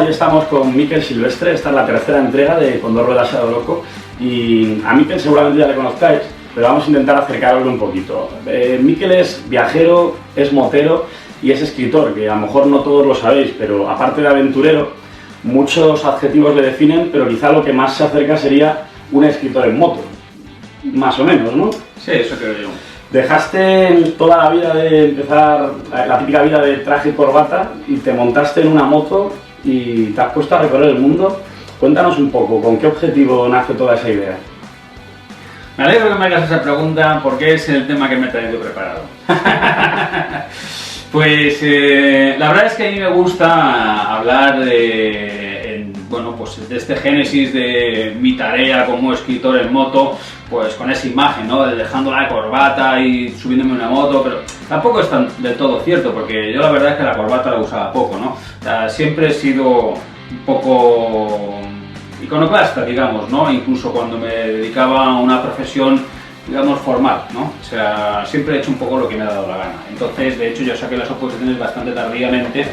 hoy estamos con Mikel Silvestre, esta es la tercera entrega de Con dos ruedas a lo loco y a Mikel seguramente ya le conozcáis, pero vamos a intentar acercarlo un poquito. Mikel es viajero, es motero y es escritor, que a lo mejor no todos lo sabéis, pero aparte de aventurero, muchos adjetivos le definen, pero quizá lo que más se acerca sería un escritor en moto, más o menos, ¿no? Sí, eso creo yo. Dejaste toda la vida de empezar, la típica vida de traje y corbata, y te montaste en una moto y te has puesto a recorrer el mundo. Cuéntanos un poco, ¿con qué objetivo nace toda esa idea? Me alegro que me hagas esa pregunta porque es el tema que me he traído preparado. Pues la verdad es que a mí me gusta hablar de este génesis de mi tarea como escritor en moto, pues con esa imagen, ¿no? De dejando la corbata y subiéndome una moto, pero tampoco es del todo cierto, porque yo la verdad es que la corbata la usaba poco, ¿no? O sea, siempre he sido un poco iconoclasta, digamos, ¿no? Incluso cuando me dedicaba a una profesión, digamos, formal, ¿no? O sea, siempre he hecho un poco lo que me ha dado la gana. Entonces, de hecho, yo saqué las oposiciones bastante tardíamente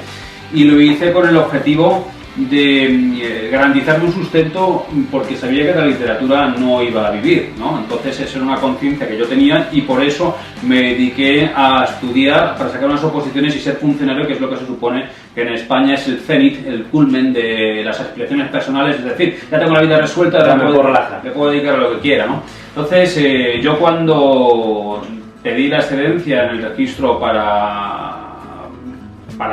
y lo hice con el objetivo de garantizarme un sustento porque sabía que la literatura no iba a vivir, ¿no? Entonces esa era una conciencia que yo tenía y por eso me dediqué a estudiar para sacar unas oposiciones y ser funcionario, que es lo que se supone que en España es el cenit, el culmen de las aspiraciones personales, es decir, ya tengo la vida resuelta, ahora me puedo dedicar a lo que quiera, ¿no? Entonces yo cuando pedí la excedencia en el registro para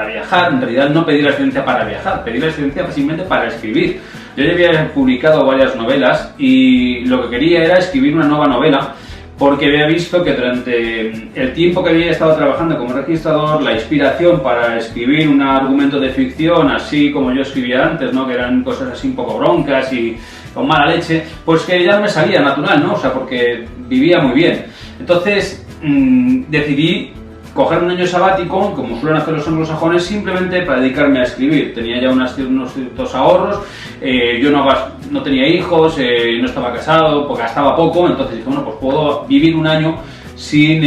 viajar, en realidad no pedí la excedencia para viajar, pedí la excedencia simplemente para escribir. Yo ya había publicado varias novelas y lo que quería era escribir una nueva novela porque había visto que durante el tiempo que había estado trabajando como registrador, la inspiración para escribir un argumento de ficción, así como yo escribía antes, ¿no? Que eran cosas así un poco broncas y con mala leche, pues que ya no me salía natural, ¿no? O sea, porque vivía muy bien. Entonces decidí coger un año sabático, como suelen hacer los anglosajones, simplemente para dedicarme a escribir. Tenía ya unos ciertos ahorros, yo no tenía hijos, no estaba casado, pues gastaba poco, entonces dije, bueno, pues puedo vivir un año sin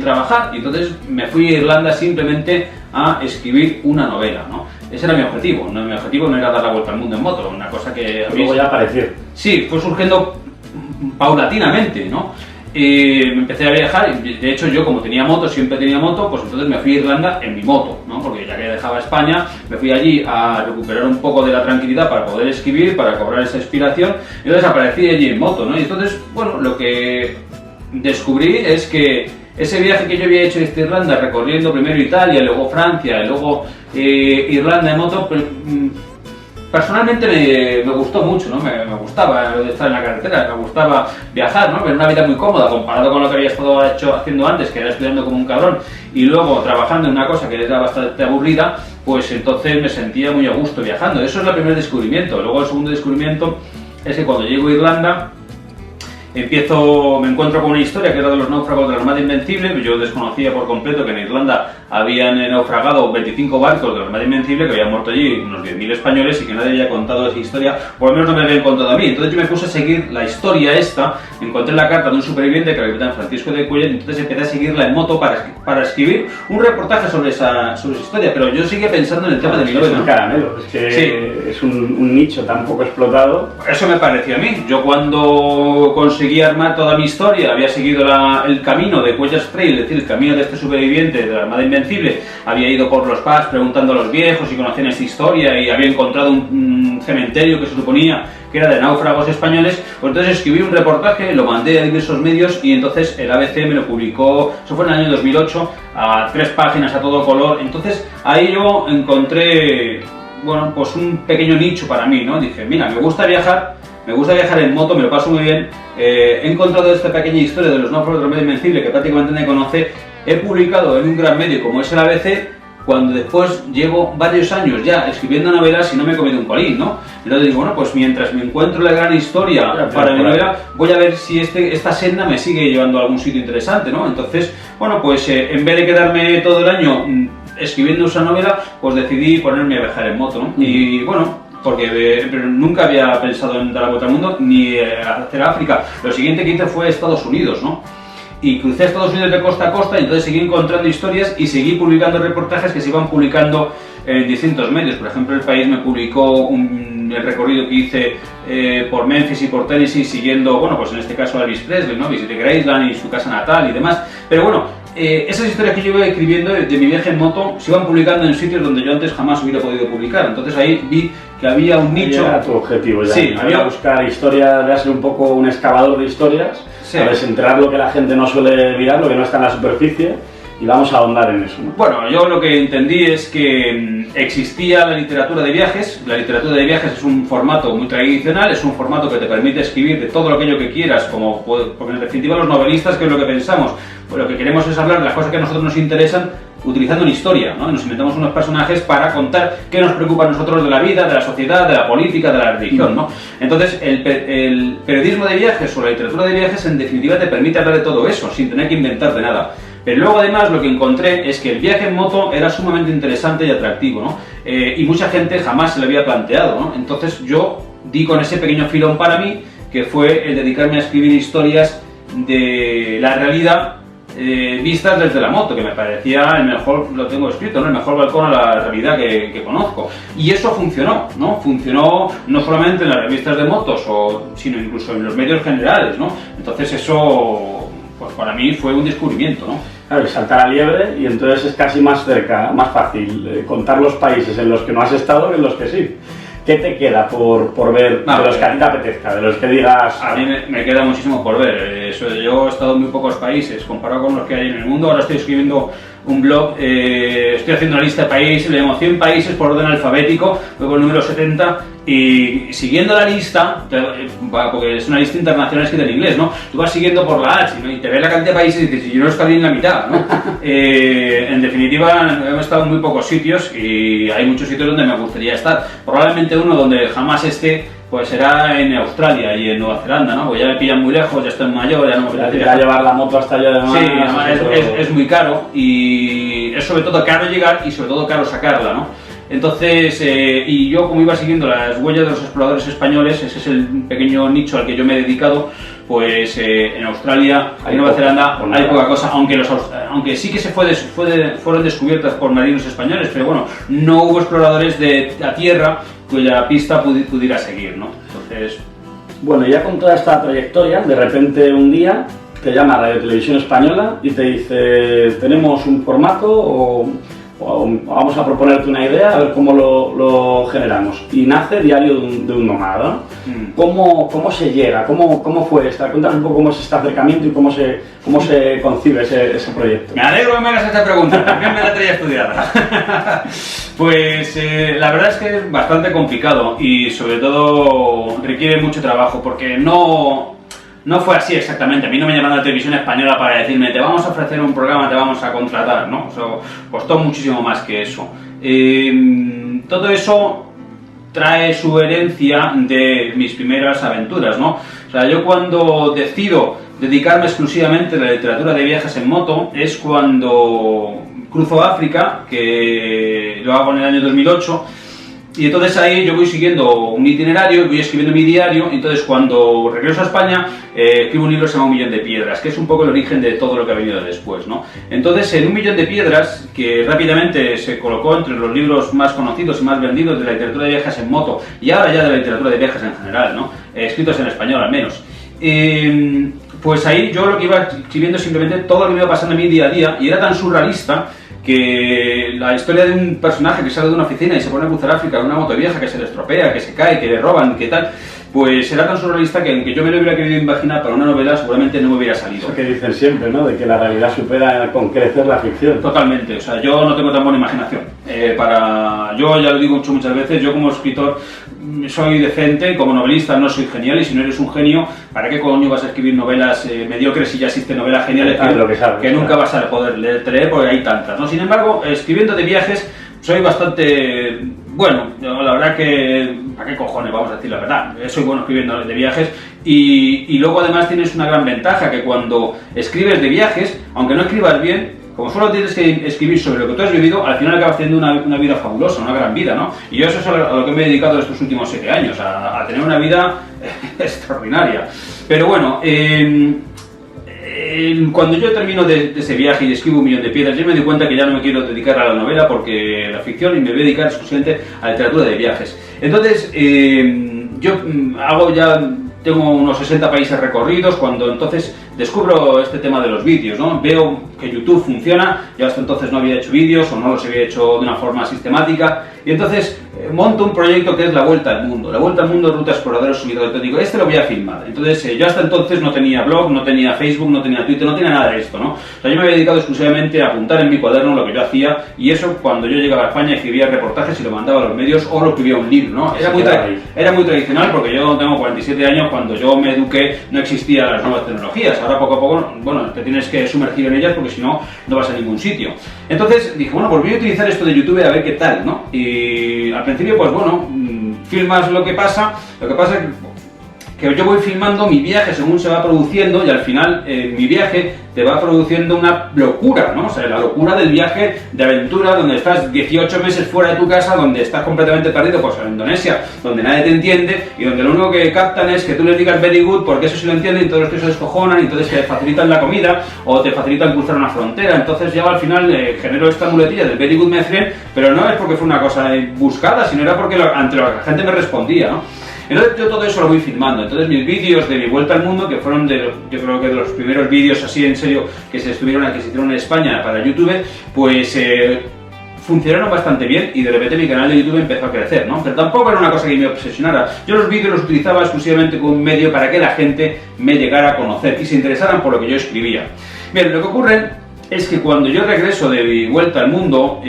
trabajar. Y entonces me fui a Irlanda simplemente a escribir una novela, ¿no? Ese era mi objetivo. No, mi objetivo no era dar la vuelta al mundo en moto, una cosa que a mí... Luego ya apareció. Sí, fue surgiendo paulatinamente, ¿no? Me empecé a viajar, de hecho yo como tenía moto, siempre tenía moto, pues entonces me fui a Irlanda en mi moto, ¿no? Porque ya que dejaba España, me fui allí a recuperar un poco de la tranquilidad para poder escribir, para cobrar esa inspiración, y entonces aparecí allí en moto, ¿no? Y entonces, bueno, lo que descubrí es que ese viaje que yo había hecho desde Irlanda, recorriendo primero Italia, luego Francia, y luego Irlanda en moto, pues, personalmente me gustó mucho, ¿no? Me gustaba lo de estar en la carretera, me gustaba viajar, ¿no? Ver una vida muy cómoda comparado con lo que había estado haciendo antes, que era estudiando como un cabrón, y luego trabajando en una cosa que era bastante aburrida, pues entonces me sentía muy a gusto viajando. Eso es el primer descubrimiento. Luego el segundo descubrimiento es que cuando llego a Irlanda, me encuentro con una historia que era de los náufragos de la Armada Invencible. Yo desconocía por completo que en Irlanda habían naufragado 25 barcos de la Armada Invencible, que habían muerto allí unos 10.000 españoles y que nadie había contado esa historia, por lo menos no me la habían contado a mí. Entonces yo me puse a seguir la historia esta, encontré la carta de un superviviente que era el capitán Francisco de Cuellar, y entonces empecé a seguirla en moto para escribir un reportaje sobre esa historia, pero yo seguía pensando en el tema de mi novela. Es un caramelo, es que sí, es un nicho tan poco explotado. Eso me pareció a mí. Yo cuando conseguí armar toda mi historia, había seguido el camino de Cuellar's Trail, es decir, el camino de este superviviente de la Armada Invencible, había ido por los pubs preguntando a los viejos si conocían esta historia y había encontrado un cementerio que se suponía que era de náufragos españoles, pues entonces escribí un reportaje, lo mandé a diversos medios y entonces el ABC me lo publicó, eso fue en el año 2008, a 3 páginas a todo color. Entonces ahí yo encontré, bueno, pues un pequeño nicho para mí, ¿no? Dije, mira, me gusta viajar en moto, me lo paso muy bien, he encontrado esta pequeña historia de los náufragos de la Armada Invencible que prácticamente nadie conoce, he publicado en un gran medio como es el ABC, cuando después llevo varios años ya escribiendo novelas y no me he comido un colín, ¿no? Entonces digo, bueno, pues mientras me encuentro la gran historia para mi novela, voy a ver si esta senda me sigue llevando a algún sitio interesante, ¿no? Entonces, bueno, pues en vez de quedarme todo el año escribiendo esa novela, pues decidí ponerme a viajar en moto, ¿no? Y bueno, porque nunca había pensado en dar la vuelta al mundo ni hacer África. Lo siguiente que hice fue Estados Unidos, ¿no? Y crucé a Estados Unidos de costa a costa y entonces seguí encontrando historias y seguí publicando reportajes que se iban publicando en distintos medios. Por ejemplo, El País me publicó el recorrido que hice por Memphis y por Tennessee siguiendo, bueno, pues en este caso a Elvis Presley, ¿no? Visité Graceland y su casa natal y demás. Pero bueno, esas historias que yo iba escribiendo de mi viaje en moto se iban publicando en sitios donde yo antes jamás hubiera podido publicar. Entonces ahí vi que había un nicho. Era tu objetivo ya. Sí, había buscar historias, de ser un poco un excavador de historias, sí, a desenterrar lo que la gente no suele mirar, lo que no está en la superficie, y vamos a ahondar en eso, ¿no? Bueno, yo lo que entendí es que existía la literatura de viajes. La literatura de viajes es un formato muy tradicional, es un formato que te permite escribir de todo aquello que quieras, porque en definitiva los novelistas, ¿qué es lo que pensamos? Pues lo que queremos es hablar de las cosas que a nosotros nos interesan utilizando una historia, ¿no? Nos inventamos unos personajes para contar qué nos preocupa a nosotros de la vida, de la sociedad, de la política, de la religión, ¿no? Entonces, el periodismo de viajes o la literatura de viajes en definitiva te permite hablar de todo eso, sin tener que inventarte nada. Pero luego además lo que encontré es que el viaje en moto era sumamente interesante y atractivo, ¿no? Y mucha gente jamás se lo había planteado, ¿no? Entonces yo di con ese pequeño filón para mí, que fue el dedicarme a escribir historias de la realidad vistas desde la moto, que me parecía el mejor, lo tengo escrito, ¿no? El mejor balcón a la realidad que conozco. Y eso funcionó, ¿no? Funcionó no solamente en las revistas de motos, sino incluso en los medios generales, ¿no? Entonces eso, pues para mí fue un descubrimiento, ¿no? Claro, saltar a liebre, y entonces es casi más cerca, más fácil contar los países en los que no has estado que en los que sí. ¿Qué te queda por ver de los que a ti te apetezca, de los que digas? A mí me queda muchísimo por ver. Yo he estado en muy pocos países comparado con los que hay en el mundo. Ahora estoy escribiendo un blog, estoy haciendo una lista de países, le llamo 100 países por orden alfabético, luego el número 70, y siguiendo la lista, porque es una lista internacional escrita en inglés, ¿no? Tú vas siguiendo por la H, ¿no? Y te ves la cantidad de países y dices, yo no estoy en la mitad, ¿no? En definitiva, hemos estado en muy pocos sitios y hay muchos sitios donde me gustaría estar. Probablemente uno donde jamás esté, pues será en Australia y en Nueva Zelanda, ¿no? Porque ya me pillan muy lejos, ya estoy mayor, ya no me apetece llevar la moto hasta allá, además. Sí, además es muy caro y es sobre todo caro llegar y sobre todo caro sacarla, ¿no? Entonces, y yo como iba siguiendo las huellas de los exploradores españoles, ese es el pequeño nicho al que yo me he dedicado, pues en Australia y en Nueva Zelanda hay poca cosa, aunque sí que fueron descubiertas por marinos españoles, pero bueno, no hubo exploradores a tierra cuya pista pudiera seguir, ¿no? Entonces... Bueno, ya con toda esta trayectoria, de repente un día te llama Radio Televisión Española y te dice, tenemos un formato o vamos a proponerte una idea, a ver cómo lo generamos. Y nace Diario de un Nómada, ¿no? ¿Cómo se llega? ¿Cómo fue esta? Cuéntanos un poco cómo es este acercamiento y cómo se concibe ese proyecto. Me alegro que me hagas esta pregunta, también me la traía estudiada. Pues la verdad es que es bastante complicado y sobre todo requiere mucho trabajo porque no fue así exactamente. A mí no me llamaron a la televisión española para decirme te vamos a ofrecer un programa, te vamos a contratar, ¿no? Eso costó muchísimo más que eso. Todo eso trae su herencia de mis primeras aventuras, ¿no? O sea, yo cuando decido dedicarme exclusivamente a la literatura de viajes en moto es cuando cruzo África, que lo hago en el año 2008. Y entonces ahí yo voy siguiendo un itinerario, voy escribiendo mi diario, y entonces cuando regreso a España escribo un libro que se llama Un millón de piedras, que es un poco el origen de todo lo que ha venido después, ¿no? Entonces en Un millón de piedras, que rápidamente se colocó entre los libros más conocidos y más vendidos de la literatura de viajes en moto, y ahora ya de la literatura de viajes en general, ¿no? Escritos en español al menos. Pues ahí yo lo que iba escribiendo simplemente todo lo que me iba pasando en mi día a día, y era tan surrealista que la historia de un personaje que sale de una oficina y se pone a cruzar África con una moto vieja que se le estropea, que se cae, que le roban, que tal, pues era tan surrealista que aunque yo me lo hubiera querido imaginar para una novela, seguramente no me hubiera salido. Eso que dicen siempre, ¿no? De que la realidad supera con crecer la ficción. Totalmente, o sea, yo no tengo tan buena imaginación. Yo ya lo digo muchas veces, yo como escritor soy decente, como novelista no soy genial, y si no eres un genio, ¿para qué coño vas a escribir novelas mediocres si ya existen novelas geniales que nunca vas a poder leer porque hay tantas, ¿no? Sin embargo, escribiendo de viajes soy bastante... Bueno, la verdad que... ¿Para qué cojones? Vamos a decir la verdad. Soy bueno escribiendo de viajes y luego además tienes una gran ventaja, que cuando escribes de viajes, aunque no escribas bien, como solo tienes que escribir sobre lo que tú has vivido, al final acabas teniendo una vida fabulosa, una gran vida, ¿no? Y yo eso es a lo que me he dedicado estos últimos 7 años, a tener una vida extraordinaria. Pero bueno, cuando yo termino de ese viaje y escribo 1.000.000 de piedras, yo me di cuenta que ya no me quiero dedicar a la novela porque la ficción, y me voy a dedicar exclusivamente a la literatura de viajes. Entonces, yo tengo unos 60 países recorridos, cuando entonces descubro este tema de los vídeos, ¿no? Veo que YouTube funciona, yo hasta entonces no había hecho vídeos o no los había hecho de una forma sistemática, y entonces monto un proyecto que es La Vuelta al Mundo. La Vuelta al Mundo, Ruta Exploradores Unidos. Entonces digo, lo voy a filmar. Entonces yo hasta entonces no tenía blog, no tenía Facebook, no tenía Twitter, no tenía nada de esto, ¿no? O sea, yo me había dedicado exclusivamente a apuntar en mi cuaderno lo que yo hacía, y eso cuando yo llegaba a España escribía reportajes y lo mandaba a los medios o lo escribía un libro, ¿no? Era muy tradicional porque yo tengo 47 años, cuando yo me eduqué no existían las nuevas tecnologías. Ahora poco a poco, bueno, te tienes que sumergir en ellas porque si no, no vas a ningún sitio. Entonces dije, bueno, pues voy a utilizar esto de YouTube a ver qué tal, ¿no? Y al principio, pues bueno, filmas lo que pasa es que yo voy filmando mi viaje según se va produciendo, y al final mi viaje te va produciendo una locura, ¿no? O sea, la locura del viaje de aventura, donde estás 18 meses fuera de tu casa, donde estás completamente perdido, pues en Indonesia, donde nadie te entiende y donde lo único que captan es que tú les digas very good, porque eso sí lo entienden, y todos los que se descojonan, y entonces te facilitan la comida o te facilitan cruzar una frontera. Entonces ya al final genero esta muletilla del very good my friend, pero no es porque fue una cosa buscada, sino era porque ante lo que la gente me respondía, ¿no? Entonces yo todo eso lo voy filmando. Entonces mis vídeos de mi vuelta al mundo, que fueron yo creo que de los primeros vídeos así en serio que se hicieron en España para YouTube, pues funcionaron bastante bien, y de repente mi canal de YouTube empezó a crecer, ¿no? Pero tampoco era una cosa que me obsesionara. Yo los vídeos los utilizaba exclusivamente como un medio para que la gente me llegara a conocer y se interesaran por lo que yo escribía. Bien, lo que ocurre es que cuando yo regreso de mi vuelta al mundo,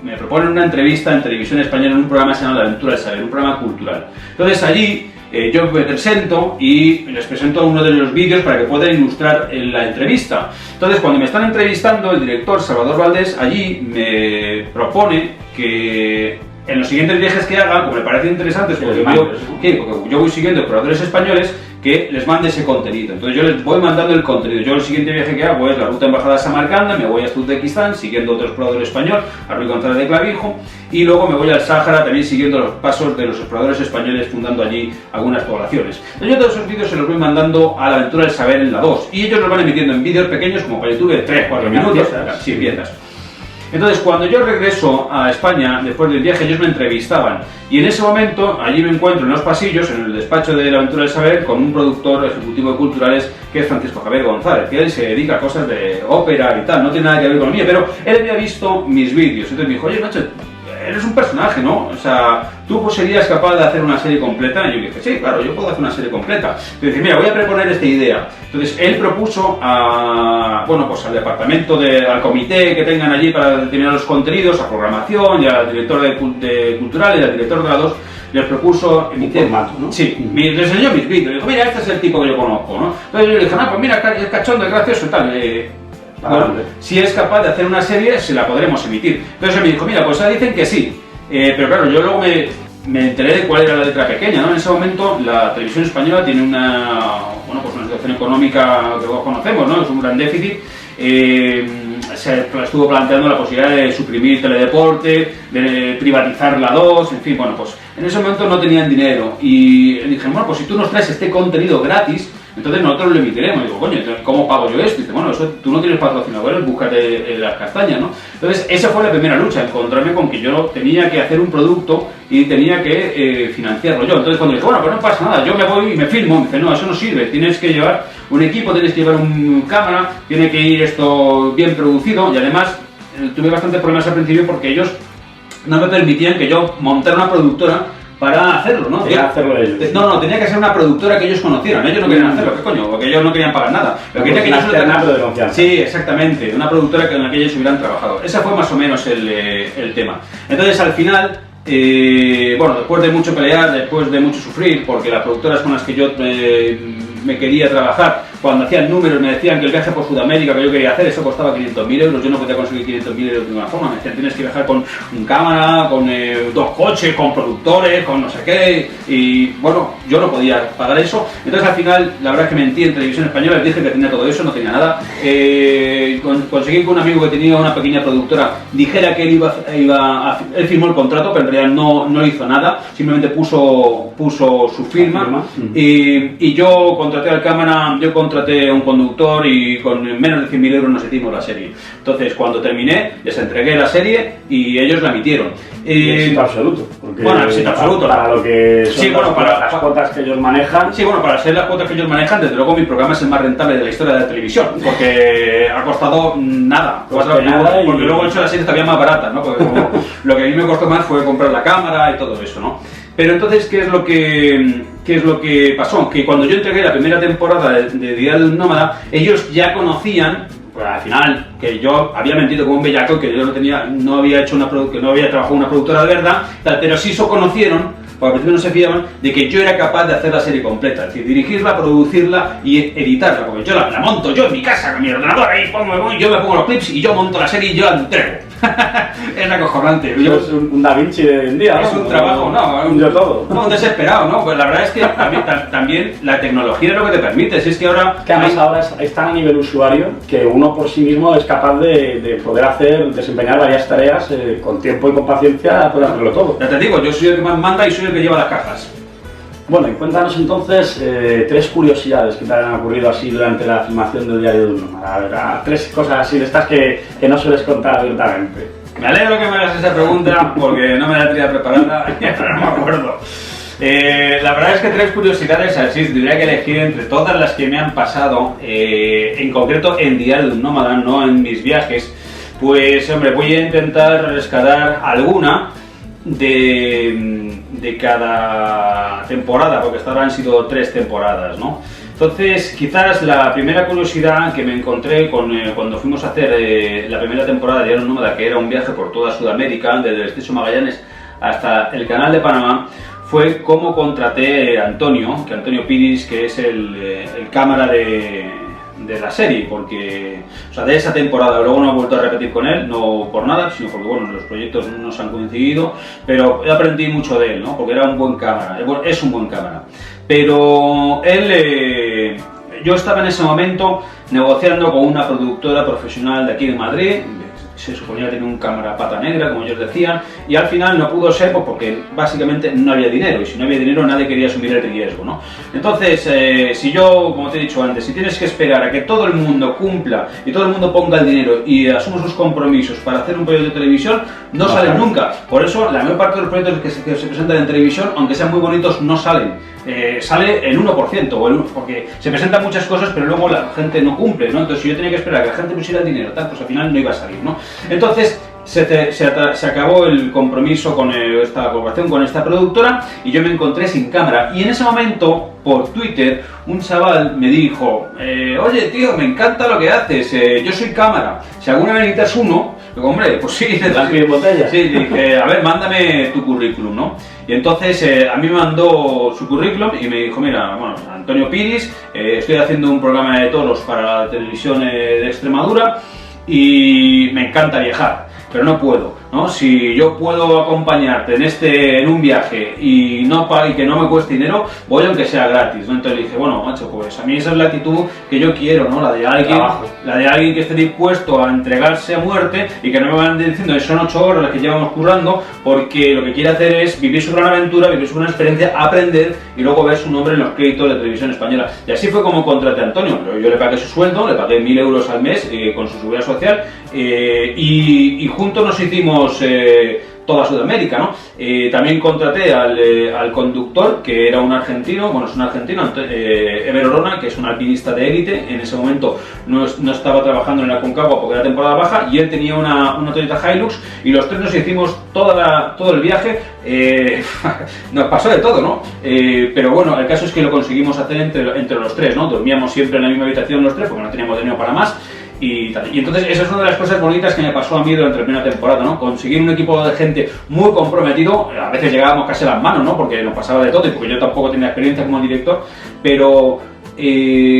me proponen una entrevista en televisión española en un programa que se llama La Aventura del Saber, un programa cultural. Entonces allí yo me presento y les presento uno de los vídeos para que puedan ilustrar la entrevista. Entonces cuando me están entrevistando, el director Salvador Valdés allí me propone que en los siguientes viajes que haga, como me parecen interesantes, porque yo voy siguiendo exploradores españoles, que les mande ese contenido. Entonces yo les voy mandando el contenido. Yo el siguiente viaje que hago es la ruta embajada a Samarcanda, me voy a Uzbekistán siguiendo otro explorador español, a Ruy González de Clavijo, y luego me voy al Sáhara también siguiendo los pasos de los exploradores españoles, fundando allí algunas poblaciones. Entonces yo todos esos vídeos se los voy mandando a La Aventura del Saber en La 2, y ellos los van emitiendo en vídeos pequeños como para YouTube de 3-4 minutos. Sí, piezas. Entonces, cuando yo regreso a España, después del viaje, ellos me entrevistaban, y en ese momento, allí me encuentro en los pasillos, en el despacho de La Aventura del Saber, con un productor ejecutivo de culturales, que es Francisco Javier González, que él se dedica a cosas de ópera y tal, no tiene nada que ver con lo mío, pero él había visto mis vídeos. Entonces me dijo, oye, macho, eres un personaje, ¿no? O sea, tú serías capaz de hacer una serie completa. Y yo dije, sí, claro, yo puedo hacer una serie completa. Entonces dije, mira, voy a proponer esta idea. Entonces él propuso al departamento, al comité que tengan allí para determinar los contenidos, a programación, y al director de cultural y al director de la 2, les propuso emitir. Formato, ¿no? Sí, les enseñó mis vídeos. Dijo, mira, este es el tipo que yo conozco, ¿no? Entonces yo le dije, pues mira, es cachondo, es gracioso y tal. Bueno, si es capaz de hacer una serie, se la podremos emitir. Entonces él me dijo, mira, pues dicen que sí. Pero claro, yo luego me enteré de cuál era la letra pequeña, ¿no? En ese momento la televisión española tiene una situación económica que todos conocemos, ¿no? Es un gran déficit. Se estuvo planteando la posibilidad de suprimir Teledeporte, de privatizar la 2, en fin, bueno, pues en ese momento no tenían dinero. Y dije, bueno, pues si tú nos traes este contenido gratis, entonces nosotros lo emitiremos. Y digo, coño, ¿cómo pago yo esto? Y dice, bueno, eso tú no tienes patrocinadores, búscate las castañas, ¿no? Entonces esa fue la primera lucha, encontrarme con que yo tenía que hacer un producto y tenía que financiarlo yo. Entonces cuando dije, bueno, pues no pasa nada, yo me voy y me filmo, me dice, no, eso no sirve, tienes que llevar un equipo, tienes que llevar un cámara, tiene que ir esto bien producido, y además tuve bastantes problemas al principio porque ellos no me permitían que yo montara una productora para hacerlo, ¿no? Hacerlo ellos. No, tenía que ser una productora que ellos conocieran. Ellos no querían hacerlo, ¿qué coño? Porque ellos no querían pagar nada. Pero quería que ellos de confianza. Sí, exactamente. Una productora en la que ellos hubieran trabajado. Ese fue más o menos el tema. Entonces, al final, después de mucho pelear, después de mucho sufrir, porque las productoras con las que yo me quería trabajar, cuando hacían números me decían que el viaje por Sudamérica que yo quería hacer, eso costaba 500.000 euros, yo no podía conseguir 500.000 euros de ninguna forma, me decían tienes que viajar con un cámara, con 2 coches, con productores, con no sé qué, y bueno, yo no podía pagar eso, entonces al final la verdad es que mentí en Televisión Española, les dije que tenía todo eso, no tenía nada, conseguí que un amigo que tenía una pequeña productora dijera que él él firmó el contrato, pero en realidad no hizo nada, simplemente puso su firma. Y yo contraté al cámara, yo contraté un conductor y con menos de 100.000 euros nos hicimos la serie. Entonces cuando terminé les entregué la serie y ellos la emitieron. Éxito absoluto. Bueno, éxito absoluto. Para lo que son sí, bueno, para las cuotas que ellos manejan. Sí, bueno, para ser las cuotas que ellos manejan, desde luego mi programa es el más rentable de la historia de la televisión, porque ha costado nada. Porque luego he hecho las series todavía más baratas, ¿no? Porque como, lo que a mí me costó más fue comprar la cámara y todo eso, ¿no? Pero entonces, ¿qué es lo que pasó? Que cuando yo entregué la primera temporada de Diario de un Nómada, ellos ya conocían, pues al final, que yo había mentido como un bellaco, que yo no había trabajado en una productora de verdad, tal, pero sí se conocieron, porque al principio no se fiaban, de que yo era capaz de hacer la serie completa, es decir, dirigirla, producirla y editarla, porque yo la monto yo en mi casa con mi ordenador, ahí yo me pongo los clips y yo monto la serie y yo la entrego. Es acojonante. Es un Da Vinci de hoy en día, ¿no? Es un trabajo, ¿no? Yo todo. No, un desesperado, ¿no? Pues la verdad es que también la tecnología es lo que te permite. Si es que ahora... Que además ahora es tan a nivel usuario que uno por sí mismo es capaz de poder desempeñar varias tareas con tiempo y con paciencia, poder hacerlo todo. Ya te digo, yo soy el que más manda y soy el que lleva las cajas. Bueno, y cuéntanos entonces 3 curiosidades que te han ocurrido así durante la filmación del Diario de un Nómada. A ver, 3 cosas así de estas que no sueles contar abiertamente. Me alegro que me hagas esa pregunta porque no me la tenía preparada y ahora no me acuerdo. La verdad es que 3 curiosidades así, tendría que elegir entre todas las que me han pasado, en concreto en Diario de un Nómada, no en mis viajes. Pues hombre, voy a intentar rescatar alguna de cada temporada, porque hasta ahora han sido 3 temporadas, ¿no? Entonces, quizás la primera curiosidad que me encontré cuando fuimos a hacer la primera temporada de Diario Nómada, que era un viaje por toda Sudamérica, desde el Estrecho Magallanes hasta el Canal de Panamá, fue cómo contraté a Antonio Piris, que es el cámara de la serie, porque, o sea, de esa temporada, luego no he vuelto a repetir con él, no por nada, sino porque, bueno, los proyectos no nos han coincidido, pero aprendí mucho de él, ¿no? Porque era un buen cámara, es un buen cámara. Pero él, yo estaba en ese momento negociando con una productora profesional de aquí de Madrid, se suponía que tenía un cámara pata negra, como ellos decían, y al final no pudo ser pues, porque básicamente no había dinero, y si no había dinero nadie quería asumir el riesgo, ¿no? Entonces, si yo, como te he dicho antes, si tienes que esperar a que todo el mundo cumpla y todo el mundo ponga el dinero y asuma sus compromisos para hacer un proyecto de televisión, no salen nunca. Por eso, la mayor parte de los proyectos que se presentan en televisión, aunque sean muy bonitos, no salen. Sale el 1%, porque se presentan muchas cosas pero luego la gente no cumple, ¿no? Entonces si yo tenía que esperar a que la gente pusiera el dinero, tal, pues al final no iba a salir, ¿no? Entonces se acabó el compromiso con esta colaboración con esta productora y yo me encontré sin cámara, y en ese momento por Twitter un chaval me dijo oye tío, me encanta lo que haces, yo soy cámara, si alguna vez necesitas uno. Digo, hombre, pues sí, sí, dije, a ver, mándame tu currículum, ¿no? Y entonces a mí me mandó su currículum y me dijo, mira, bueno, Antonio Piris, estoy haciendo un programa de toros para la televisión de Extremadura y me encanta viajar, pero no puedo, ¿no? Si yo puedo acompañarte en un viaje y que no me cueste dinero, voy aunque sea gratis, ¿no? Entonces le dije, bueno, macho, pues a mí esa es la actitud que yo quiero, ¿no? La de alguien que esté dispuesto a entregarse a muerte y que no me van diciendo que son 8 horas las que llevamos currando, porque lo que quiere hacer es vivir su gran aventura, vivir su gran experiencia, aprender y luego ver su nombre en los créditos de Televisión Española. Y así fue como contraté a Antonio. Yo le pagué su sueldo, le pagué 1.000 euros al mes con su seguridad social y juntos nos hicimos toda Sudamérica, ¿no? También contraté al conductor, que era un argentino, bueno, es un argentino, Ever Orona, que es un alpinista de élite. En ese momento no estaba trabajando en la Aconcagua porque era temporada baja, y él tenía una Toyota Hilux, y los 3 nos hicimos todo el viaje. Nos pasó de todo, ¿no? Pero bueno, el caso es que lo conseguimos hacer entre los 3, ¿no? Dormíamos siempre en la misma habitación los 3 porque no teníamos dinero para más. Y entonces esa es una de las cosas bonitas que me pasó a mí durante la primera temporada, ¿no? Conseguir un equipo de gente muy comprometido. A veces llegábamos casi a las manos, ¿no? Porque nos pasaba de todo y porque yo tampoco tenía experiencia como director, pero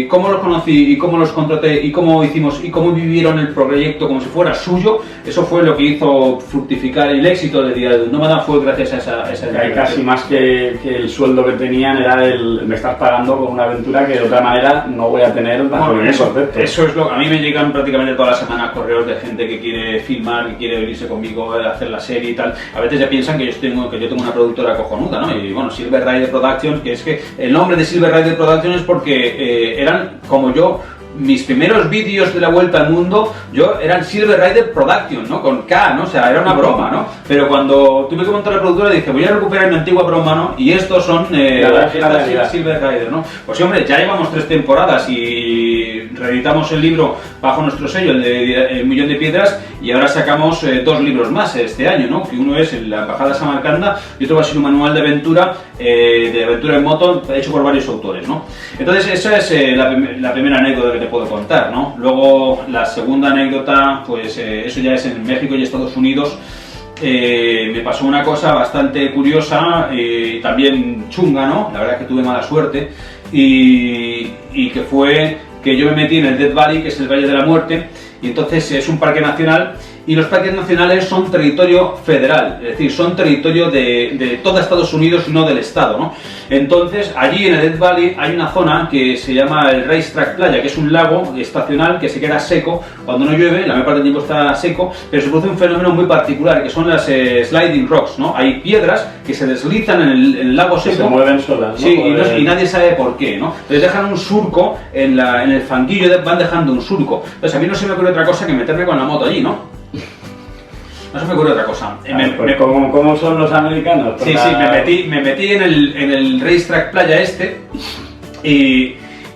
cómo los conocí y cómo los contraté y cómo hicimos y cómo vivieron el proyecto como si fuera suyo, eso fue lo que hizo fructificar el éxito de Día de un Nómada, fue gracias a esa Hay casi más que el sueldo que tenían era me estás pagando con una aventura que de otra manera no voy a tener bajo ningún concepto. Eso es a mí me llegan prácticamente todas las semanas correos de gente que quiere filmar, que quiere venirse conmigo a hacer la serie y tal. A veces ya piensan que yo tengo una productora cojonuda, ¿no? Y bueno, Silver Rider Productions, que es que el nombre de Silver Rider Productions es porque eran como yo. Mis primeros vídeos de la vuelta al mundo, eran Silver Rider Production, ¿no? Con K, ¿no? O sea, era una broma, ¿no? Pero cuando tuve que montar la productora dije, voy a recuperar mi antigua broma, ¿no? Y estos son Silver Rider, ¿no? Pues sí, hombre, ya llevamos 3 temporadas y reeditamos el libro bajo nuestro sello, el de El Millón de Piedras, y ahora sacamos 2 libros más este año, ¿no? Que uno es La Embajada Samarcanda y otro va a ser un manual de aventura en moto, hecho por varios autores, ¿no? Entonces, esa es la primera anécdota que te puedo contar, ¿no? Luego, la segunda anécdota, pues eso ya es en México y Estados Unidos. Me pasó una cosa bastante curiosa, también chunga, ¿no? La verdad es que tuve mala suerte y que fue que yo me metí en el Death Valley, que es el Valle de la Muerte, y entonces es un parque nacional. Y los parques nacionales son territorio federal, es decir, son territorio de todo Estados Unidos y no del Estado, ¿no? Entonces, allí en el Death Valley hay una zona que se llama el Racetrack Playa, que es un lago estacional que se queda seco cuando no llueve, la mayor parte del tiempo está seco, pero se produce un fenómeno muy particular, que son las sliding rocks, ¿no? Hay piedras que se deslizan en el lago seco. Se mueven solas, ¿no? Sí, y nadie sabe por qué, ¿no? Entonces dejan un surco en el fanguillo, van dejando un surco. Entonces a mí no se me ocurre otra cosa que meterme con la moto allí, ¿no? No se me ocurre otra cosa. ¿Cómo son los americanos? Sí, me metí en el Racetrack Playa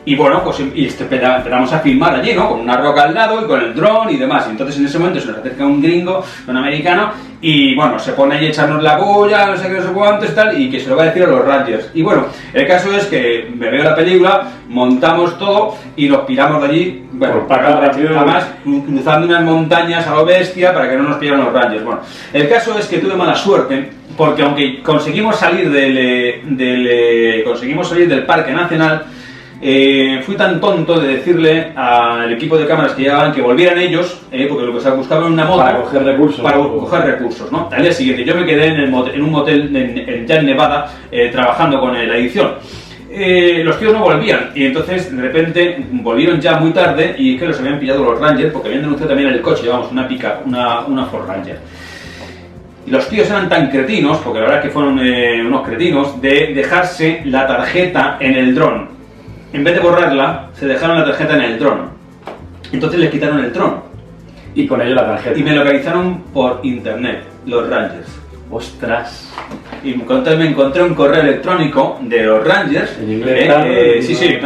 y bueno, pues empezamos a filmar allí, ¿no? Con una roca al lado y con el dron y demás. Y entonces en ese momento se nos acerca un gringo, un americano, y bueno, se pone ahí a echarnos la bulla, no sé qué, no sé cuánto y tal, y que se lo va a decir a los Rangers. Y bueno, el caso es que me veo la película, montamos todo y nos piramos de allí, bueno, además cruzando unas montañas a lo bestia para que no nos pillaran los Rangers. Bueno, el caso es que tuve mala suerte, porque aunque conseguimos salir del Parque Nacional, fui tan tonto de decirle al equipo de cámaras que llegaban que volvieran ellos, porque lo que se buscaba era una moto para coger recursos, ¿no? Al día siguiente yo me quedé en un motel ya en Nevada trabajando con la edición. Los tíos no volvían y entonces de repente volvieron ya muy tarde y es que los habían pillado los Rangers porque habían denunciado también el coche, llevamos una pickup, una Ford Ranger. Y los tíos eran tan cretinos, porque la verdad es que fueron unos cretinos, de dejarse la tarjeta en el dron. En vez de borrarla, se dejaron la tarjeta en el dron. Entonces les quitaron el dron. Y con ello la tarjeta. Y me localizaron por internet, los Rangers. ¡Ostras! Y entonces me encontré un correo electrónico de los Rangers. En inglés, sí,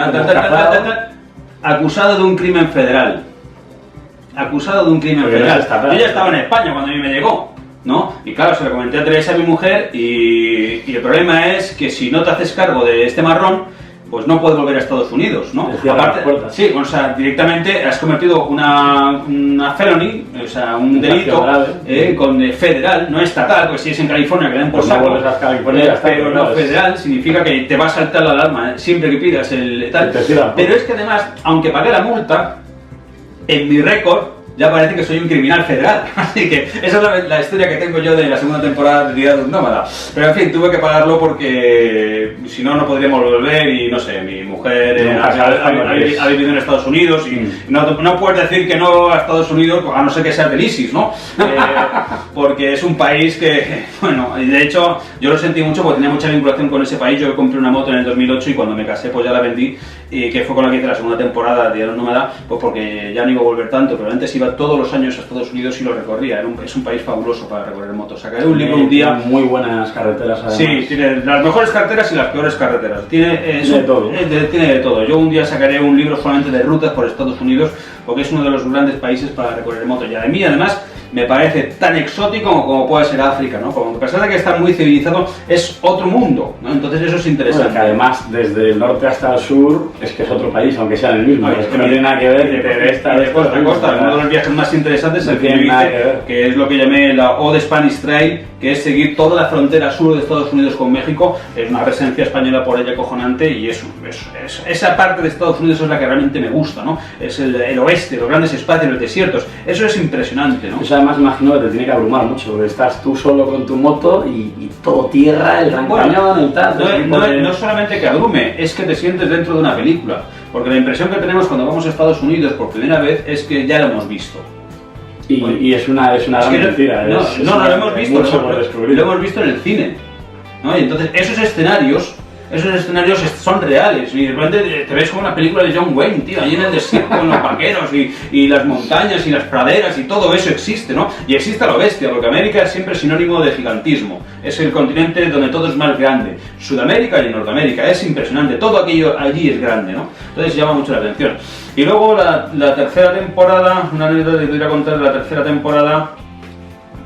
acusado de un crimen federal. Acusado de un crimen federal. Yo ya estaba en España cuando a mí me llegó, ¿no? Y claro, se lo comenté a Teresa, mi mujer, y el problema es que si no te haces cargo de este marrón, pues no puedes volver a Estados Unidos, ¿no? Aparte, sí, o sea, directamente has cometido una felony, o sea, un delito federal, no estatal, pues si es en California que le dan por saco, pero no federal, significa que te va a saltar la alarma siempre que pidas el tal. Pero es que además, aunque pagué la multa, en mi récord ya parece que soy un criminal federal, así que esa es la historia que tengo yo de la segunda temporada de Día de un Nómada. Pero en fin, tuve que pagarlo porque si no, no podríamos volver y no sé, mi mujer ha vivido en Estados Unidos y no puedes decir que no a Estados Unidos, a no ser que seas del ISIS, ¿no? Porque es un país que, bueno, y de hecho yo lo sentí mucho porque tenía mucha vinculación con ese país. Yo compré una moto en el 2008 y cuando me casé pues ya la vendí, y que fue con la que hice la segunda temporada de Día de un Nómada, pues porque ya no iba a volver tanto, pero antes iba todos los años a Estados Unidos y lo recorría. Es un país fabuloso para recorrer motos. Sacaré un libro un día. Muy buenas carreteras además. Sí, tiene las mejores carreteras y las peores carreteras. Tiene de todo. Tiene de todo. Yo un día sacaré un libro solamente de rutas por Estados Unidos porque es uno de los grandes países para recorrer moto. Y a mí además me parece tan exótico como puede ser África, ¿no? Porque a pesar de que está muy civilizado, es otro mundo, ¿no? Entonces eso es interesante. Bueno, que además, desde el norte hasta el sur, es que es otro país, aunque sea el mismo. Es que no tiene nada que ver de esta de costa a costa. Uno de los viajes más interesantes es el que yo hice, que es lo que llamé la Old Spanish Trail, que es seguir toda la frontera sur de Estados Unidos con México. Es una presencia española por ella acojonante, y esa parte de Estados Unidos es la que realmente me gusta, ¿no? Es el oeste, los grandes espacios, los desiertos. Eso es impresionante, ¿no? Eso además imagino que te tiene que abrumar mucho, porque estás tú solo con tu moto y todo tierra, el Gran Cañón, el tal. No solamente que abrume, es que te sientes dentro de una película. Porque la impresión que tenemos cuando vamos a Estados Unidos por primera vez es que ya lo hemos visto. Y es una gran mentira. No lo hemos visto, lo hemos visto en el cine, ¿no? Y entonces esos escenarios son reales, y de repente te ves como una película de John Wayne, tío, ahí en el desierto con los vaqueros y las montañas y las praderas, y todo eso existe, ¿no? Y existe a lo bestia, porque América es siempre sinónimo de gigantismo, es el continente donde todo es más grande. Sudamérica y Norteamérica es impresionante, todo aquello allí es grande, ¿no? Entonces llama mucho la atención. Y luego la tercera temporada, una anécdota que te voy a contar de la tercera temporada,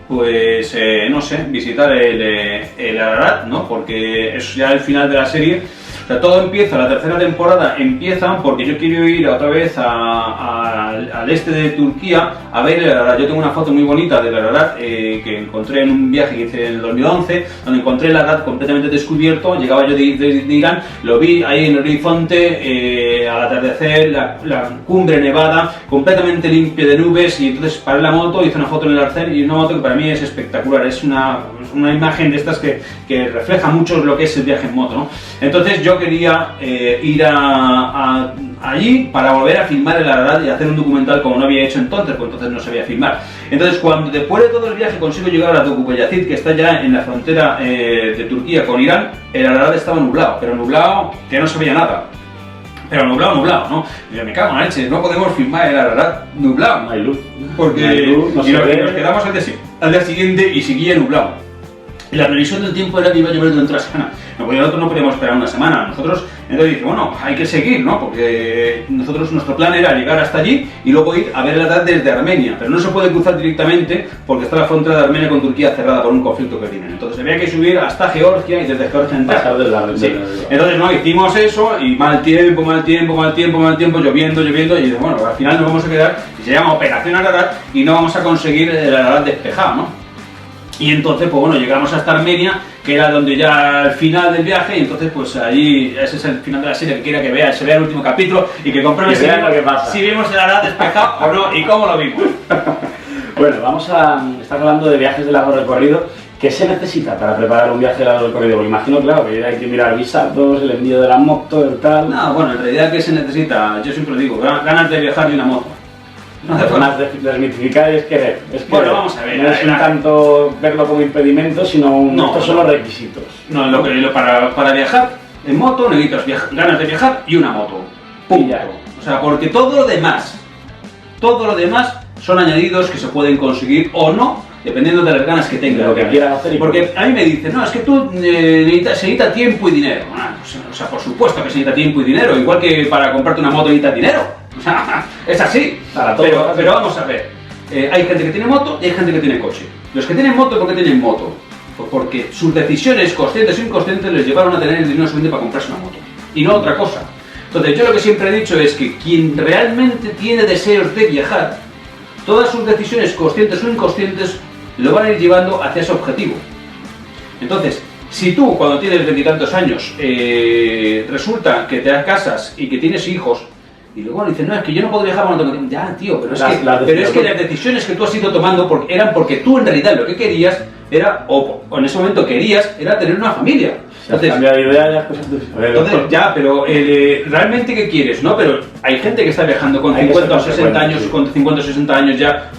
pues no sé, visitar el Ararat, ¿no? Porque es ya el final de la serie. O sea, todo empieza, la tercera temporada empieza porque yo quiero ir otra vez al este de Turquía a ver el Ararat. Yo tengo una foto muy bonita del Ararat que encontré en un viaje que hice en el 2011, donde encontré el Ararat completamente descubierto. Llegaba yo de Irán, lo vi ahí en el horizonte, al atardecer, la cumbre nevada, completamente limpia de nubes, y entonces paré la moto, hice una foto en el arcén, y una moto que para mí es espectacular, es una imagen de estas que refleja mucho lo que es el viaje en moto, ¿no? Entonces yo quería ir allí para volver a filmar el Ararat y hacer un documental como no había hecho entonces, pues entonces no sabía filmar. Entonces cuando después de todo el viaje consigo llegar a Tokubayazid, que está ya en la frontera de Turquía con Irán, el Ararat estaba nublado, pero nublado que no se veía nada. Pero nublado, ¿no? Y yo me cago en la leche, no podemos filmar el Ararat nublado. No hay luz. Porque no hay luz, nos quedamos al día siguiente y seguía nublado. Y la previsión del tiempo era que iba a llover dentro de la semana. Nosotros no podíamos esperar una semana. Entonces dije, bueno, hay que seguir, ¿no? Porque nuestro plan era llegar hasta allí y luego ir a ver el Ararat desde Armenia. Pero no se puede cruzar directamente porque está la frontera de Armenia con Turquía cerrada por un conflicto que tienen. Entonces había que subir hasta Georgia y desde Georgia entrar. Sí. Entonces no, hicimos eso, y mal tiempo, lloviendo, y dije, bueno, al final nos vamos a quedar, y se llama Operación Ararat, y no vamos a conseguir el Ararat despejado, ¿no? Y entonces, pues bueno, llegamos hasta Armenia, que era donde ya al final del viaje, y entonces pues allí, ese es el final de la serie, que quiera que vea, se vea el último capítulo y que compruebe si vimos el Ararat despejado o no, y cómo lo vimos. Bueno, estás hablando de viajes de largo recorrido. ¿Qué se necesita para preparar un viaje de largo recorrido? Porque imagino, claro, que hay que mirar visados, el envío de la moto, el tal... No, bueno, en realidad, ¿qué se necesita? Yo siempre digo, ganas de viajar y una moto. No hace más desmitificar es querer. Bueno, vamos a ver. No es tanto verlo como impedimento, sino estos son los requisitos. No, para viajar en moto necesitas ganas de viajar y una moto. Punto. O sea, porque todo lo demás son añadidos que se pueden conseguir o no, dependiendo de las ganas que tengas. Lo que quieras hacer. Porque a mí me dicen, no, es que tú se necesita tiempo y dinero. O sea, por supuesto que se necesita tiempo y dinero, igual que para comprarte una moto necesitas dinero. O sea, es así. Para todo, pero vamos a ver, hay gente que tiene moto y hay gente que tiene coche. Los que tienen moto, ¿por qué tienen moto? Pues porque sus decisiones, conscientes o inconscientes, les llevaron a tener el dinero suficiente para comprarse una moto. Y no otra cosa. Entonces, yo lo que siempre he dicho es que quien realmente tiene deseos de viajar, todas sus decisiones, conscientes o inconscientes, lo van a ir llevando hacia ese objetivo. Entonces, si tú, cuando tienes 20 y tantos años, resulta que te casas y que tienes hijos, y luego dicen, no, es que yo no puedo viajar cuando tengo tiempo. Ya, tío, pero es que las decisiones que tú has ido tomando eran porque tú en realidad lo que querías era, o en ese momento querías, era tener una familia. Entonces, cambiar de idea, ya cosas entonces, ya, pero realmente ¿qué quieres? ¿No? Pero hay gente que está viajando con 50 o 60 años, sí. Con 50 o 60 años ya.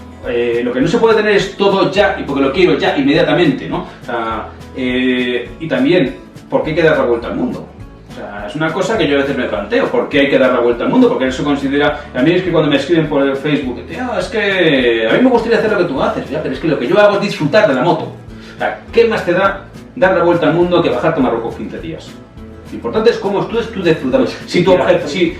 Lo que no se puede tener es todo ya, y porque lo quiero ya, inmediatamente, ¿no? O sea, y también, ¿por qué hay que dar la vuelta al mundo? O sea, es una cosa que yo a veces me planteo, ¿por qué hay que dar la vuelta al mundo? Porque eso considera... A mí es que cuando me escriben por el Facebook, tío, es que a mí me gustaría hacer lo que tú haces, ya, pero es que lo que yo hago es disfrutar de la moto. O sea, ¿qué más te da dar la vuelta al mundo que bajarte a Marruecos 15 días? Lo importante es cómo tú disfrutas. Si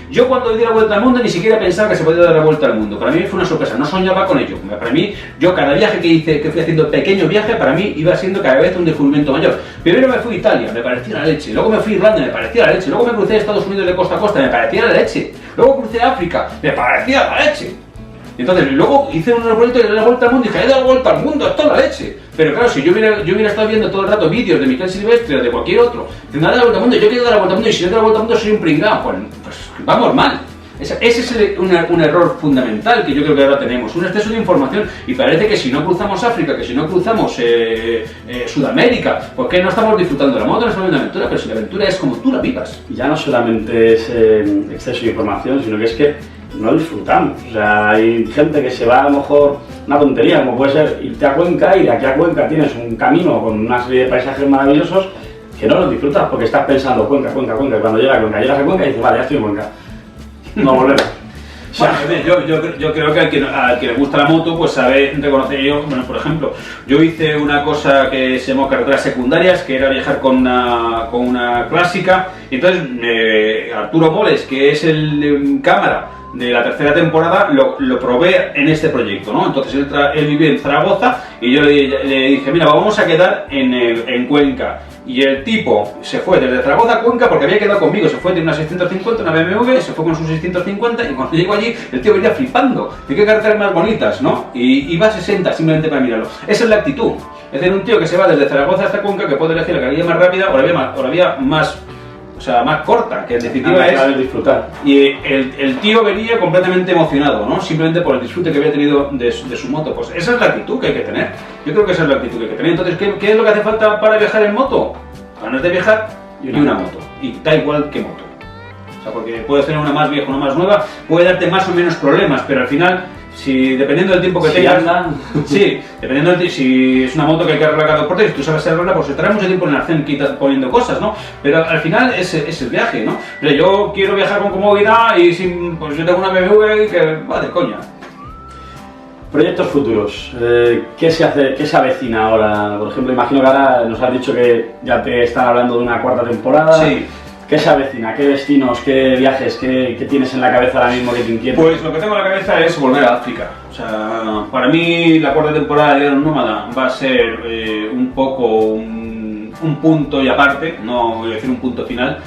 yo cuando di la vuelta al mundo ni siquiera pensaba que se podía dar la vuelta al mundo. Para mí fue una sorpresa, no soñaba con ello. Para mí, yo cada viaje que fui haciendo, pequeño viaje, para mí iba siendo cada vez un descubrimiento mayor. Primero me fui a Italia, me parecía la leche. Luego me fui a Irlanda, me parecía la leche. Luego me crucé a Estados Unidos de costa a costa, me parecía la leche. Luego crucé a África, me parecía la leche. Entonces, luego hice un proyecto de la vuelta al mundo y dije, he dado la vuelta al mundo, esto es la leche. Pero claro, si yo hubiera estado viendo todo el rato vídeos de Miquel Silvestre o de cualquier otro, de dar la vuelta al mundo, yo quiero dar la vuelta al mundo y si yo doy la vuelta al mundo soy un pringao, pues vamos mal. Ese es un error fundamental que yo creo que ahora tenemos, un exceso de información y parece que si no cruzamos África, que si no cruzamos Sudamérica, pues que no estamos disfrutando de la moto, no estamos viendo la aventura, pero si la aventura es como tú la vivas. Y ya no solamente es exceso de información, sino que es que no disfrutamos. O sea, hay gente que se va a lo mejor una tontería, como puede ser irte a Cuenca y de aquí a Cuenca tienes un camino con una serie de paisajes maravillosos que no los disfrutas porque estás pensando Cuenca, Cuenca, Cuenca, y cuando llegas a Cuenca y dices, vale, ya estoy en Cuenca. No volvemos. O sea, yo creo que al que le gusta la moto, pues sabe reconocer. Bueno, por ejemplo, yo hice una cosa que se llamó carreteras secundarias, que era viajar con una clásica, y entonces Arturo Moles, que es el cámara de la tercera temporada, lo probé en este proyecto, ¿no? Entonces él vive en Zaragoza y yo le dije, mira, vamos a quedar en Cuenca. Y el tipo se fue desde Zaragoza a Cuenca porque había quedado conmigo, se fue de una 650, una BMW, se fue con sus 650 y cuando llegó allí el tío venía flipando. ¿De qué carreteras más bonitas, no? Y iba a 60 simplemente para mirarlo. Esa es la actitud. Es decir, un tío que se va desde Zaragoza hasta Cuenca que puede elegir la vía más rápida o la vía más... O sea, más corta, que en definitiva es disfrutar. Y el tío venía completamente emocionado, ¿no? Simplemente por el disfrute que había tenido de su moto. Pues esa es la actitud que hay que tener. Yo creo que esa es la actitud que hay que tener. Entonces, ¿qué es lo que hace falta para viajar en moto? Ganas de viajar y una moto. Y da igual qué moto. O sea, porque puedes tener una más vieja, una más nueva, puede darte más o menos problemas, pero al final... dependiendo del tiempo que tengas, sí, dependiendo si es una moto que hay que arreglar cada dos por tres, si tú sabes arreglarla, pues se trae mucho tiempo en el arcén poniendo cosas, ¿no? Pero al final es el viaje, ¿no? Pero yo quiero viajar con comodidad y pues yo tengo una BMW que va de coña. Proyectos futuros, ¿qué se avecina ahora? Por ejemplo, imagino que ahora nos has dicho que ya te están hablando de una cuarta temporada. Sí. ¿Qué se avecina? ¿Qué destinos? ¿Qué viajes? ¿Qué tienes en la cabeza ahora mismo que te inquieta? Pues lo que tengo en la cabeza es volver a África. O sea, para mí la cuarta temporada de Iron Nómada va a ser un poco un punto y aparte, no voy a decir un punto final,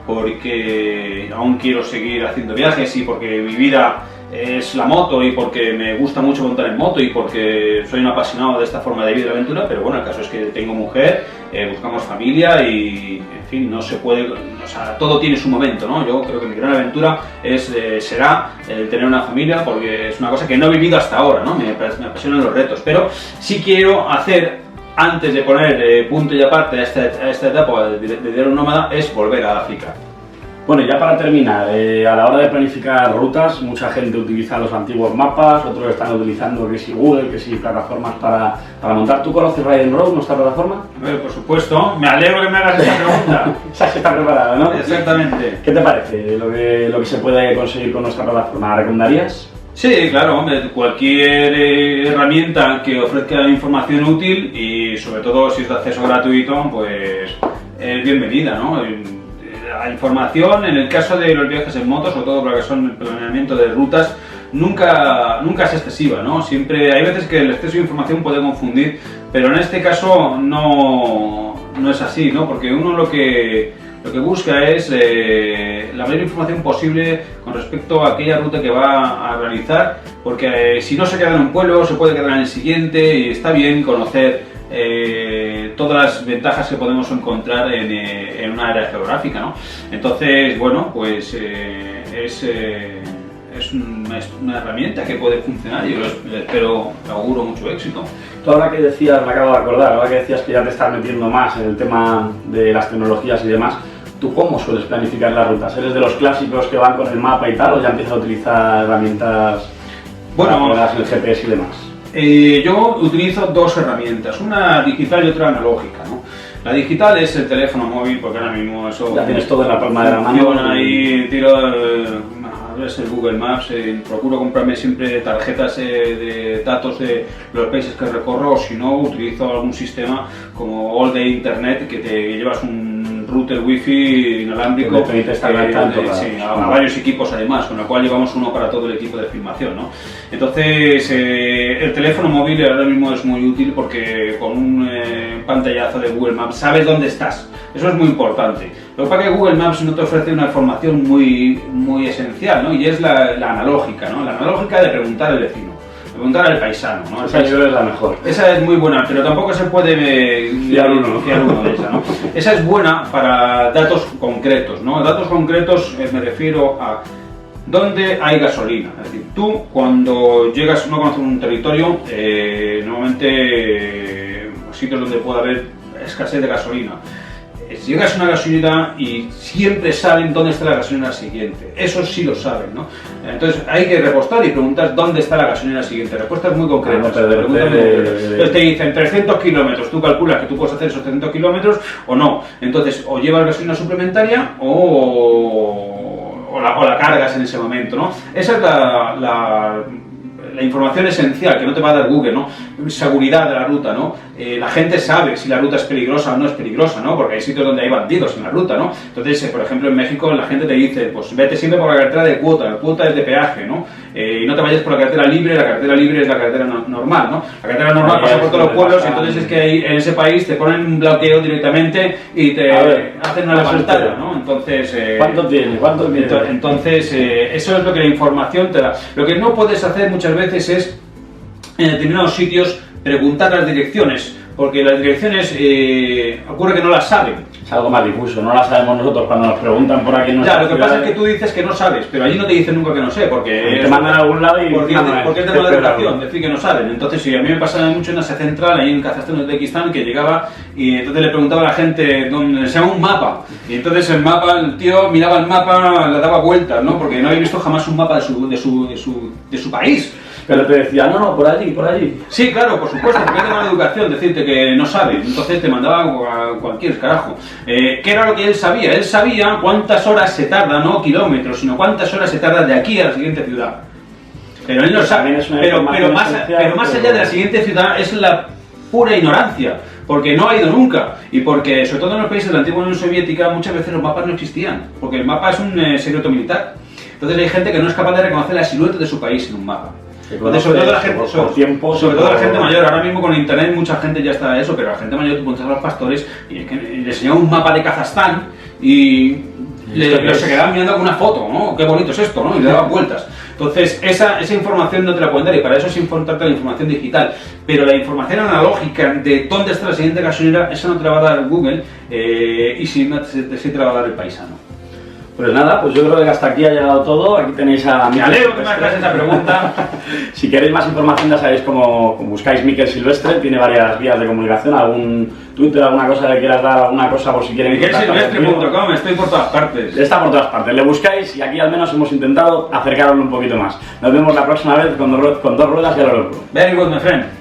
porque aún quiero seguir haciendo viajes y porque mi vida es la moto y porque me gusta mucho montar en moto y porque soy un apasionado de esta forma de vida y de aventura, pero bueno, el caso es que tengo mujer, buscamos familia y, en fin, no se puede, o sea, todo tiene su momento, ¿no? Yo creo que mi gran aventura será el tener una familia porque es una cosa que no he vivido hasta ahora, ¿no? Me apasionan los retos, pero sí quiero hacer, antes de poner punto y aparte a esta etapa de Iron Nómada, es volver a África. Bueno, ya para terminar, a la hora de planificar rutas, mucha gente utiliza los antiguos mapas, otros están utilizando que si Google, que si plataformas para montar. ¿Tú conoces Ride and Road, nuestra plataforma? Por supuesto, me alegro que me hagas esa pregunta. Esa sí está preparada, ¿no? Exactamente. ¿Qué te parece lo que se puede conseguir con nuestra plataforma? ¿La recomendarías? Sí, claro, hombre, cualquier herramienta que ofrezca información útil y sobre todo si es de acceso gratuito, pues es bienvenida, ¿no? La información, en el caso de los viajes en moto, sobre todo para que son el planeamiento de rutas, nunca es excesiva, ¿no? Siempre hay veces que el exceso de información puede confundir, pero en este caso no es así, ¿no? Porque uno lo que busca es la mayor información posible con respecto a aquella ruta que va a realizar, porque si no se queda en un pueblo, se puede quedar en el siguiente y está bien conocer todas las ventajas que podemos encontrar en una área geográfica, ¿no? Entonces, bueno, pues es una herramienta que puede funcionar y yo espero, auguro mucho éxito. Tú ahora que decías, me acabo de acordar, ahora que decías que ya te estás metiendo más en el tema de las tecnologías y demás, ¿tú cómo sueles planificar las rutas? ¿Eres de los clásicos que van con el mapa y tal o ya empiezas a utilizar herramientas para el GPS y demás? Yo utilizo dos herramientas, una digital y otra analógica, ¿no? La digital es el teléfono móvil, porque ahora mismo eso... Ya tienes todo en la palma de la mano. Ahí tiro el Google Maps, procuro comprarme siempre tarjetas de datos de los países que recorro, o si no, utilizo algún sistema como All Day Internet, que te llevas un router wifi inalámbrico Que te permite estar a varios equipos además, con lo cual llevamos uno para todo el equipo de filmación, ¿no? Entonces el teléfono móvil ahora mismo es muy útil porque con un pantallazo de Google Maps sabes dónde estás. Eso es muy importante. Lo que pasa es que Google Maps no te ofrece una información muy esencial, ¿no? Y es la analógica, ¿no? La analógica de preguntar al vecino, de preguntar al paisano, ¿no? Esa yo creo es la mejor. Esa es muy buena, pero tampoco se puede fiar uno de esa, ¿no? Esa es buena para datos concretos, ¿no? Datos concretos me refiero a dónde hay gasolina. Es decir, tú cuando llegas, no conoces un territorio, normalmente sitios donde pueda haber escasez de gasolina. Llegas a una gasolinera y siempre saben dónde está la gasolinera siguiente. Eso sí lo saben, ¿no? Entonces hay que repostar y preguntar dónde está la gasolinera siguiente. Respuestas muy concretas. Entonces te dicen 300 kilómetros. Tú calculas que tú puedes hacer esos 300 kilómetros o no. Entonces o llevas gasolina suplementaria o la cargas en ese momento, ¿no? Esa es la información esencial que no te va a dar Google, ¿no? Seguridad de la ruta, ¿no? La gente sabe si la ruta es peligrosa o no es peligrosa, ¿no? Porque hay sitios donde hay bandidos en la ruta, ¿no? Entonces, por ejemplo, en México la gente te dice, pues vete siempre por la carretera de cuota, la cuota es de peaje, ¿no? Y no te vayas por la carretera libre es la carretera normal, ¿no? La carretera normal pasa por todos los pueblos, y entonces es que ahí, en ese país te ponen un bloqueo directamente y te hacen una levantada, ¿no? Entonces... ¿Cuánto tiene? Entonces, eso es lo que la información te da. Lo que no puedes hacer muchas veces es, en determinados sitios, preguntar las direcciones, porque las direcciones ocurre que no las saben. Es algo más difuso, no las sabemos nosotros cuando nos preguntan por aquí en nuestra Ya, lo que pasa es que tú dices que no sabes, pero allí no te dicen nunca que no sé, porque te mandan a algún lado y... porque es de mala educación, decir que no saben. Entonces, sí, a mí me pasaba mucho en Asia Central, ahí en Kazajstán, Uzbekistán, que llegaba y entonces le preguntaba a la gente dónde se llama un mapa. Y entonces el mapa, el tío miraba el mapa, le daba vueltas, ¿no? Porque no había visto jamás un mapa de su país. Pero te decía, no, por allí. Sí, claro, por supuesto, porque es de mala educación decirte que no sabe. Entonces te mandaba a cualquier carajo. ¿Qué era lo que él sabía? Él sabía cuántas horas se tarda, no kilómetros, sino cuántas horas se tarda de aquí a la siguiente ciudad. Pero él no sabe. Pero más allá de la siguiente ciudad es la pura ignorancia. Porque no ha ido nunca, y porque, sobre todo en los países de la antigua Unión Soviética, muchas veces los mapas no existían, porque el mapa es un secreto militar. Entonces hay gente que no es capaz de reconocer la silueta de su país en un mapa. Entonces, sobre todo la gente mayor, ahora mismo con internet mucha gente ya está eso, pero la gente mayor, tú preguntas a los pastores y es que le enseñaban un mapa de Kazajstán y se quedaban mirando con una foto, ¿no? Qué bonito es esto, ¿no? Y le daban vueltas. Entonces, esa información no te la pueden dar, y para eso es importante la información digital. Pero la información analógica de dónde está la siguiente gasolinera, esa no te la va a dar Google, y sí te la va a dar el paisano. Pues nada, pues yo creo que hasta aquí ha llegado todo. Aquí tenéis a... Me alegro que me hagas esa pregunta. Si queréis más información ya sabéis cómo buscáis Mikel Silvestre, tiene varias vías de comunicación, algún Twitter, alguna cosa que quieras dar, alguna cosa por si quieren... MikelSilvestre.com, estoy por todas partes. Está por todas partes, le buscáis y aquí al menos hemos intentado acercaroslo un poquito más. Nos vemos la próxima vez con dos ruedas y a lo loco. Very good, my friend.